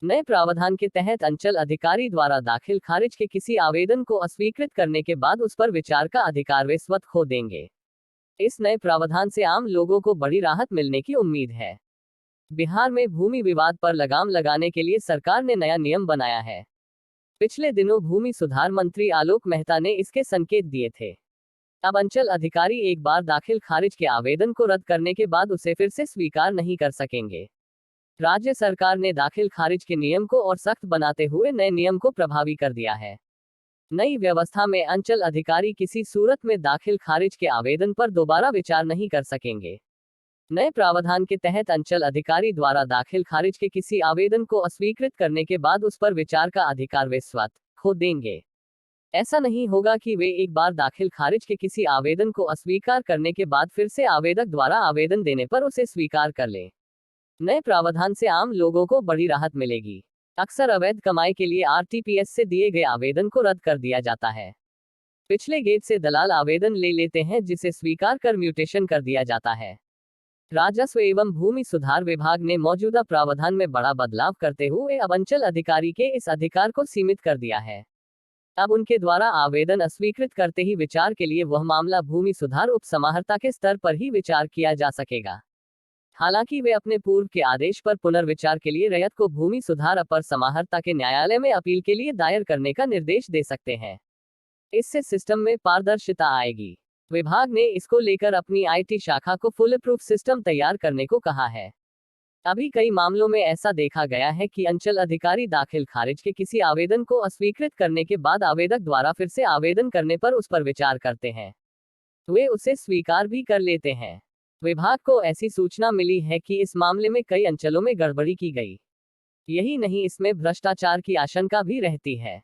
नए प्रावधान के तहत अंचल अधिकारी द्वारा दाखिल खारिज के किसी आवेदन को अस्वीकृत करने के बाद उस पर विचार का अधिकार वे स्वतः खो देंगे। इस नए प्रावधान से आम लोगों को बड़ी राहत मिलने की उम्मीद है। बिहार में भूमि विवाद पर लगाम लगाने के लिए सरकार ने नया नियम बनाया है। पिछले दिनों भूमि सुधार मंत्री आलोक मेहता ने इसके संकेत दिए थे। अब अंचल अधिकारी एक बार दाखिल खारिज के आवेदन को रद्द करने के बाद उसे फिर से स्वीकार नहीं कर सकेंगे। राज्य सरकार ने दाखिल खारिज के नियम को और सख्त बनाते हुए नए नियम को प्रभावी कर दिया है। नई व्यवस्था में अंचल अधिकारी किसी सूरत में दाखिल खारिज के आवेदन पर दोबारा विचार नहीं कर सकेंगे। नए प्रावधान के तहत अंचल अधिकारी द्वारा दाखिल खारिज के किसी आवेदन को अस्वीकृत करने के बाद उस पर विचार का अधिकार वे स्वतः खो देंगे। ऐसा नहीं होगा कि वे एक बार दाखिल खारिज के किसी आवेदन को अस्वीकार करने के बाद फिर से आवेदक द्वारा आवेदन देने पर उसे स्वीकार कर लें। नए प्रावधान से आम लोगों को बड़ी राहत मिलेगी। अक्सर अवैध कमाई के लिए आरटीपीएस से दिए गए आवेदन को रद्द कर दिया जाता है। पिछले गेट से दलाल आवेदन ले लेते हैं जिसे स्वीकार कर म्यूटेशन कर दिया जाता है। राजस्व एवं भूमि सुधार विभाग ने मौजूदा प्रावधान में बड़ा बदलाव करते हुए अब अंचल अधिकारी के इस अधिकार को सीमित कर दिया है। अब उनके द्वारा आवेदन अस्वीकृत करते ही विचार के लिए वह मामला भूमि सुधार उप समाहर्ता के स्तर पर ही विचार किया जा सकेगा। हालांकि वे अपने पूर्व के आदेश पर पुनर्विचार के लिए रैयत को भूमि सुधार अपर समाहर्ता के न्यायालय में अपील के लिए दायर करने का निर्देश दे सकते हैं। इससे सिस्टम में पारदर्शिता आएगी। विभाग ने इसको लेकर अपनी आईटी शाखा को फुल प्रूफ सिस्टम तैयार करने को कहा है। अभी कई मामलों में ऐसा देखा गया है कि अंचल अधिकारी दाखिल खारिज के किसी आवेदन को अस्वीकृत करने के बाद आवेदक द्वारा फिर से आवेदन करने पर उस पर विचार करते हैं। वे उसे स्वीकार भी कर लेते हैं। विभाग को ऐसी सूचना मिली है कि इस मामले में कई अंचलों में गड़बड़ी की गई। यही नहीं, इसमें भ्रष्टाचार की आशंका भी रहती है।